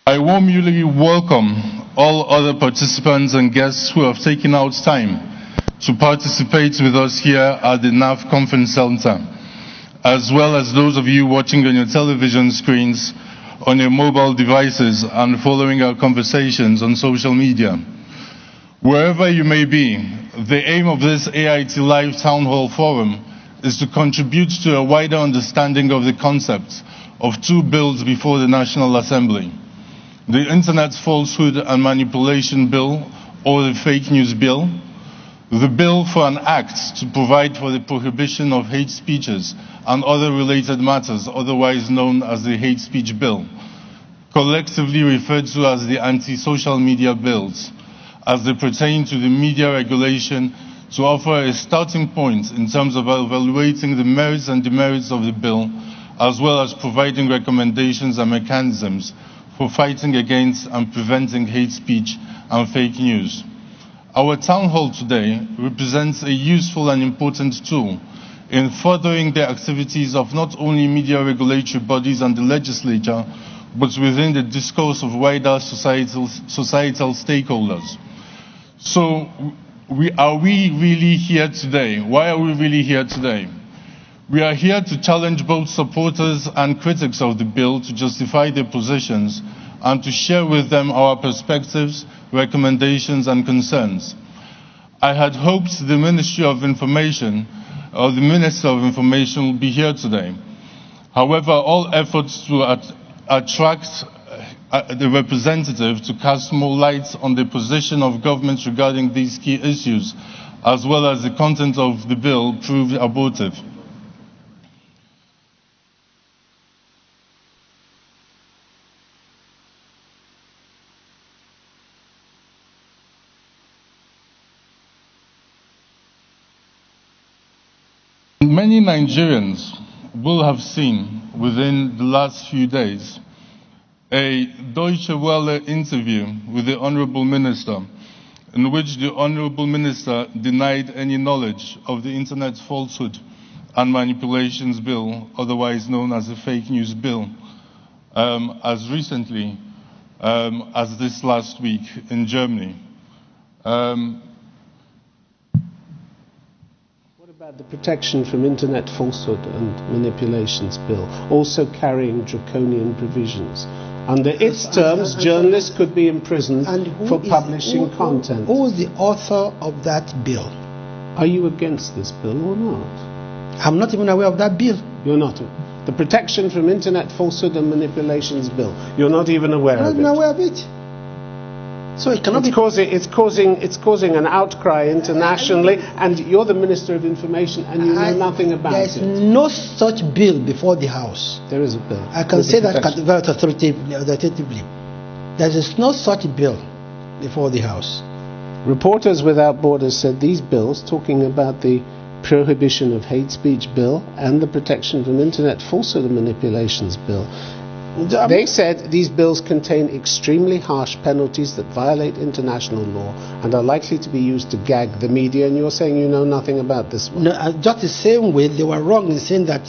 I warmly welcome all other participants and guests who have taken out time to participate with us here at the NAF Conference Center, as well as those of you watching on your television screens, on your mobile devices, and following our conversations on social media. Wherever you may be, the aim of this AIT Live Town Hall Forum is to contribute to a wider understanding of the concept of two bills before the National Assembly: the Internet Falsehood and Manipulation Bill, or the Fake News Bill; the bill for an act to provide for the prohibition of hate speeches and other related matters, otherwise known as the Hate Speech Bill, collectively referred to as the anti-social media bills, as they pertain to the media regulation, to offer a starting point in terms of evaluating the merits and demerits of the bill, as well as providing recommendations and mechanisms for fighting against and preventing hate speech and fake news. Our town hall today represents a useful and important tool in furthering the activities of not only media regulatory bodies and the legislature, but within the discourse of wider societal stakeholders. So, are we really here today? Why are we really here today? We are here to challenge both supporters and critics of the bill to justify their positions and to share with them our perspectives, recommendations, and concerns. I had hoped the Ministry of Information, or the Minister of Information, will be here today. However, all efforts to attract the representative to cast more light on the position of government regarding these key issues, as well as the content of the bill, proved abortive. Many Nigerians will have seen within the last few days a Deutsche Welle interview with the Honorable Minister, in which the Honorable Minister denied any knowledge of the Internet Falsehood and Manipulations Bill, otherwise known as the Fake News Bill, as recently as this last week in Germany. What about the Protection from Internet Falsehood and Manipulations Bill, also carrying draconian provisions? Under its terms, journalists could be imprisoned for publishing content. Who is the author of that bill? Are you against this bill or not? I'm not even aware of that bill. You're not. The Protection from Internet Falsehood and Manipulations Bill. You're not even aware of it. I'm not aware of it. So it cannot it's causing an outcry internationally, and you're the Minister of Information and you know nothing about it. There is no such bill before the House. There is a bill. I can say that very authoritatively. There is no such bill before the House. Reporters Without Borders said these bills, talking about the Prohibition of Hate Speech Bill and the Protection from Internet Falsehood and Manipulations Bill, they said these bills contain extremely harsh penalties that violate international law and are likely to be used to gag the media, and you're saying you know nothing about this one. No, just the same way they were wrong in saying that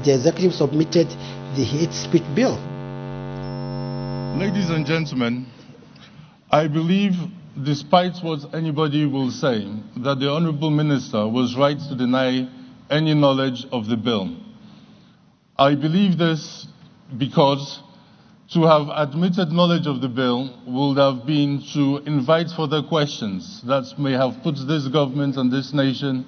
the executive submitted the hate speech bill. Ladies and gentlemen, I believe, despite what anybody will say, that the Honourable Minister was right to deny any knowledge of the bill. I believe this because to have admitted knowledge of the bill would have been to invite further questions that may have put this government and this nation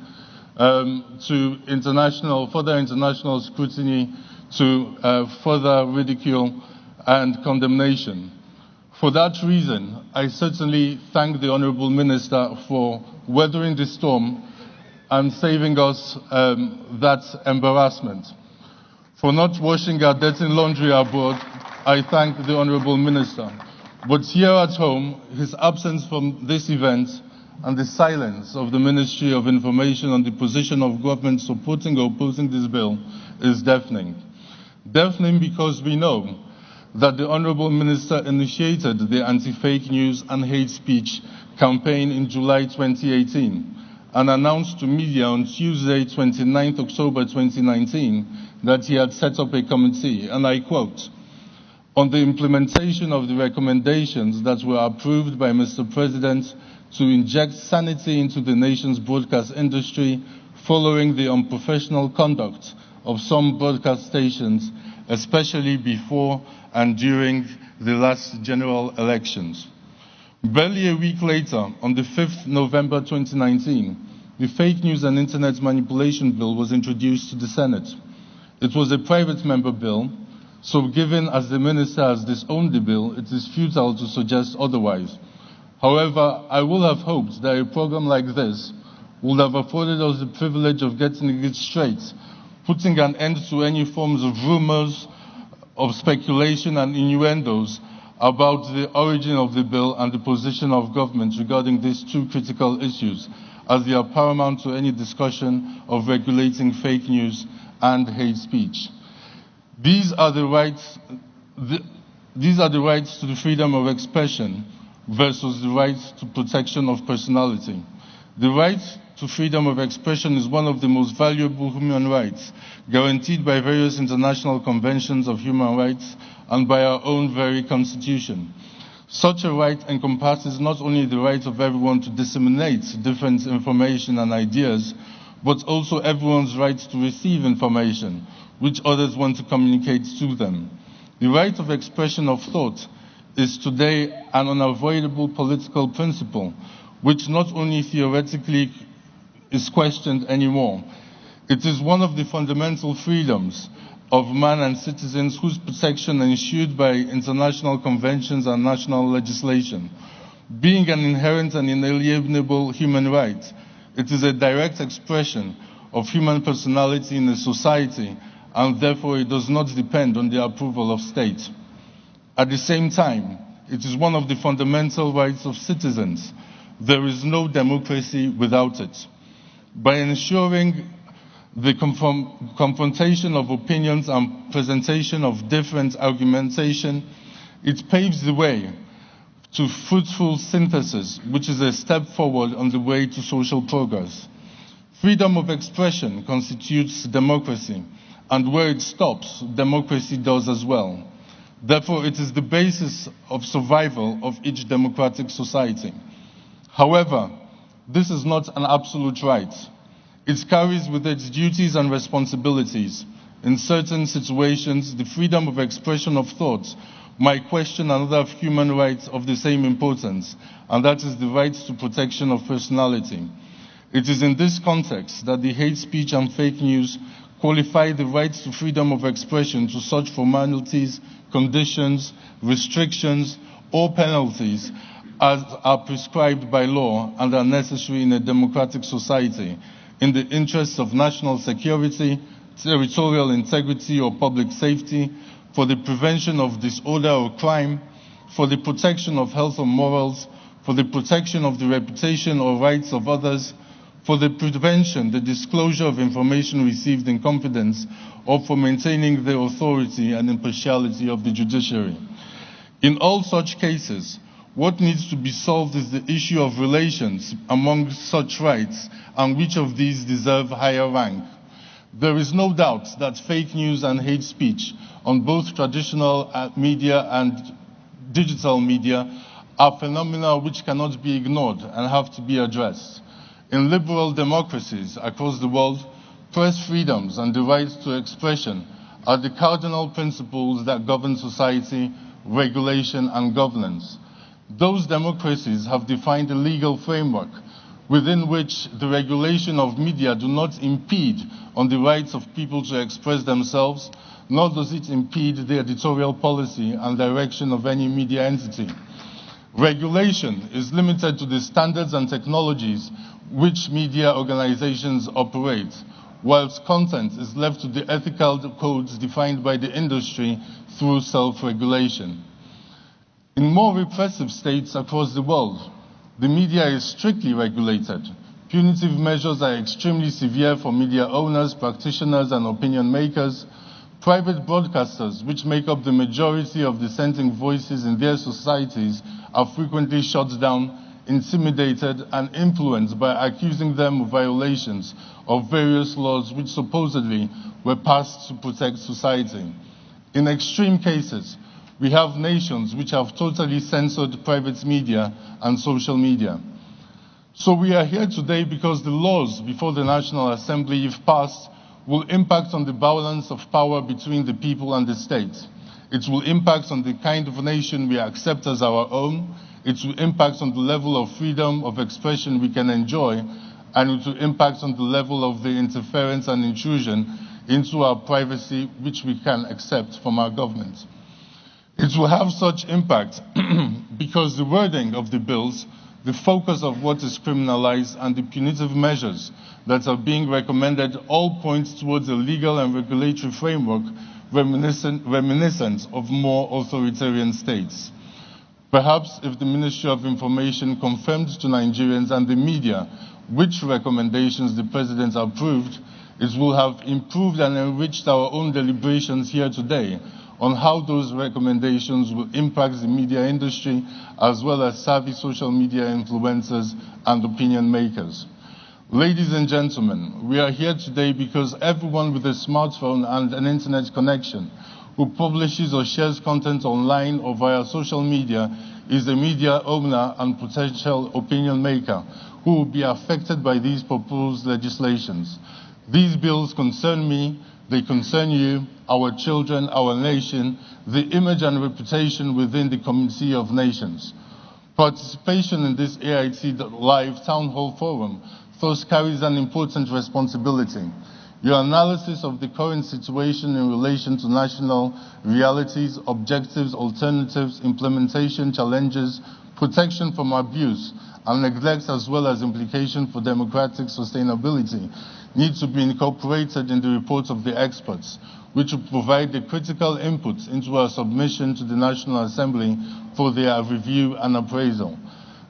to further international scrutiny, to further ridicule and condemnation. For that reason, I certainly thank the Honourable Minister for weathering the storm and saving us that embarrassment. For not washing our dirty laundry abroad, I thank the Honourable Minister. But here at home, his absence from this event and the silence of the Ministry of Information on the position of government supporting or opposing this bill is deafening. Deafening because we know that the Honourable Minister initiated the anti-fake news and hate speech campaign in July 2018 and announced to media on Tuesday, 29th October 2019, that he had set up a committee, and I quote, on the implementation of the recommendations that were approved by Mr. President to inject sanity into the nation's broadcast industry following the unprofessional conduct of some broadcast stations, especially before and during the last general elections. Barely a week later, on the 5th November 2019, the Fake News and Internet Manipulation Bill was introduced to the Senate. It was a private member bill, so given as the Minister has disowned the bill, it is futile to suggest otherwise. However, I would have hoped that a program like this would have afforded us the privilege of getting it straight, putting an end to any forms of rumors, of speculation and innuendos about the origin of the bill and the position of government regarding these two critical issues, as they are paramount to any discussion of regulating fake news and hate speech. These are the rights to the freedom of expression versus the right to protection of personality. The right to freedom of expression is one of the most valuable human rights, guaranteed by various international conventions of human rights and by our own very Constitution. Such a right encompasses not only the right of everyone to disseminate different information and ideas, but also everyone's right to receive information which others want to communicate to them. The right of expression of thought is today an unavoidable political principle, which not only theoretically is questioned anymore. It is one of the fundamental freedoms of man and citizens whose protection is ensured by international conventions and national legislation. Being an inherent and inalienable human right, it is a direct expression of human personality in a society, and therefore it does not depend on the approval of state. At the same time, it is one of the fundamental rights of citizens. There is no democracy without it. By ensuring the confrontation of opinions and presentation of different argumentation, it paves the way to fruitful synthesis, which is a step forward on the way to social progress. Freedom of expression constitutes democracy, and where it stops, democracy does as well. Therefore, it is the basis of survival of each democratic society. However, this is not an absolute right. It carries with its duties and responsibilities. In certain situations, the freedom of expression of thought might question another human right of the same importance, and that is the right to protection of personality. It is in this context that the hate speech and fake news qualify the right to freedom of expression to such formalities, conditions, restrictions, or penalties as are prescribed by law and are necessary in a democratic society, in the interests of national security, territorial integrity or public safety, for the prevention of disorder or crime, for the protection of health or morals, for the protection of the reputation or rights of others, for the prevention, the disclosure of information received in confidence, or for maintaining the authority and impartiality of the judiciary. In all such cases, what needs to be solved is the issue of relations among such rights and which of these deserve higher rank. There is no doubt that fake news and hate speech on both traditional media and digital media are phenomena which cannot be ignored and have to be addressed. In liberal democracies across the world, press freedoms and the right to expression are the cardinal principles that govern society, regulation, and governance. Those democracies have defined a legal framework within which the regulation of media do not impede on the rights of people to express themselves, nor does it impede the editorial policy and direction of any media entity. Regulation is limited to the standards and technologies which media organizations operate, whilst content is left to the ethical codes defined by the industry through self-regulation. In more repressive states across the world, the media is strictly regulated. Punitive measures are extremely severe for media owners, practitioners, and opinion makers. Private broadcasters, which make up the majority of dissenting voices in their societies, are frequently shut down, intimidated, and influenced by accusing them of violations of various laws which supposedly were passed to protect society. In extreme cases, We have nations which have totally censored private media and social media. So we are here today because the laws before the National Assembly, if passed, will impact on the balance of power between the people and the state. It will impact on the kind of nation we accept as our own. It will impact on the level of freedom of expression we can enjoy, and it will impact on the level of the interference and intrusion into our privacy which we can accept from our government. It will have such impact because the wording of the bills, the focus of what is criminalized, and the punitive measures that are being recommended all point towards a legal and regulatory framework reminiscent of more authoritarian states. Perhaps if the Ministry of Information confirmed to Nigerians and the media which recommendations the President approved, it will have improved and enriched our own deliberations here today on how those recommendations will impact the media industry as well as savvy social media influencers and opinion makers. Ladies and gentlemen, we are here today because everyone with a smartphone and an internet connection who publishes or shares content online or via social media is a media owner and potential opinion maker who will be affected by these proposed legislations. These bills concern me, they concern you, our children, our nation, the image and reputation within the community of nations. Participation in this AIT Live Town Hall Forum thus carries an important responsibility. Your analysis of the current situation in relation to national realities, objectives, alternatives, implementation, challenges, protection from abuse, and neglect, as well as implication for democratic sustainability, need to be incorporated in the reports of the experts, which will provide the critical input into our submission to the National Assembly for their review and appraisal.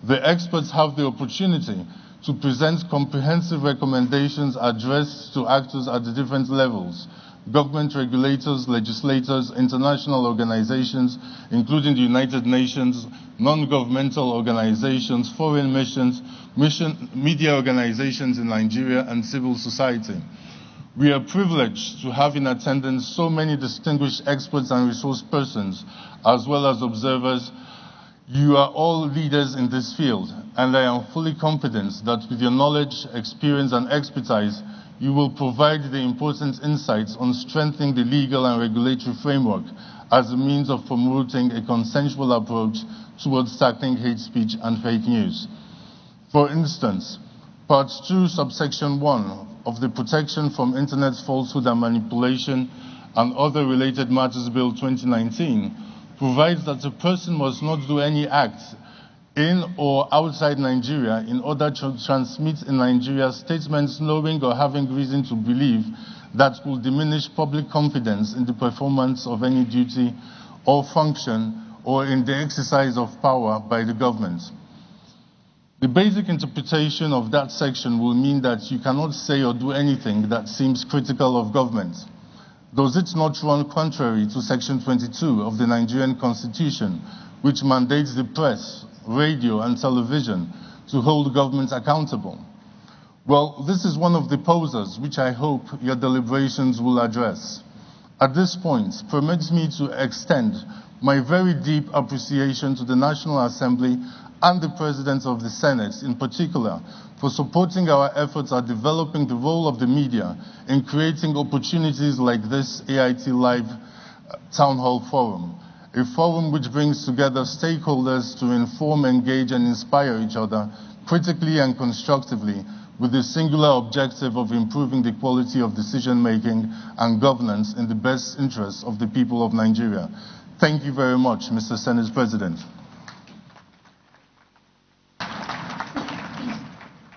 The experts have the opportunity to present comprehensive recommendations addressed to actors at the different levels: government, regulators, legislators, international organizations, including the United Nations, non-governmental organizations, foreign missions, media organizations in Nigeria, and civil society. We are privileged to have in attendance so many distinguished experts and resource persons, as well as observers. You are all leaders in this field, and I am fully confident that with your knowledge, experience, and expertise, you will provide the important insights on strengthening the legal and regulatory framework as a means of promoting a consensual approach towards tackling hate speech and fake news. For instance, Part 2, Subsection 1 of the Protection from Internet Falsehood and Manipulation and Other Related Matters Bill 2019 provides that a person must not do any act in or outside Nigeria in order to transmit in Nigeria statements knowing or having reason to believe that will diminish public confidence in the performance of any duty or function or in the exercise of power by the government. The basic interpretation of that section will mean that you cannot say or do anything that seems critical of government. Does it not run contrary to Section 22 of the Nigerian Constitution, which mandates the press, radio, and television to hold government accountable? Well, this is one of the posers which I hope your deliberations will address. At this point, permit me to extend my very deep appreciation to the National Assembly and the President of the Senate in particular for supporting our efforts at developing the role of the media in creating opportunities like this AIT Live Town Hall Forum, a forum which brings together stakeholders to inform, engage, and inspire each other critically and constructively with the singular objective of improving the quality of decision-making and governance in the best interests of the people of Nigeria. Thank you very much, Mr. Senate President.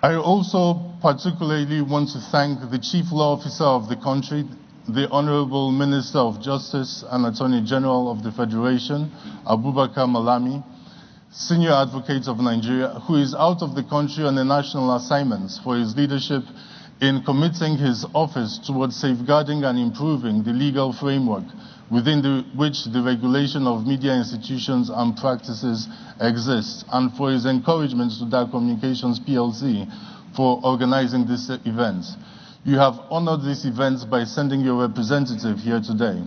I also particularly want to thank the Chief Law Officer of the country, the Honorable Minister of Justice and Attorney General of the Federation, Abubakar Malami, Senior Advocate of Nigeria, who is out of the country on a national assignment, for his leadership in committing his office towards safeguarding and improving the legal framework within which the regulation of media institutions and practices exists, and for his encouragement to DAR Communications PLC for organizing this event. You have honored this event by sending your representative here today.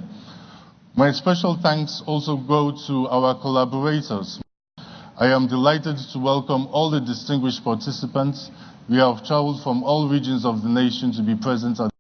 My special thanks also go to our collaborators. I am delighted to welcome all the distinguished participants. We have traveled from all regions of the nation to be present at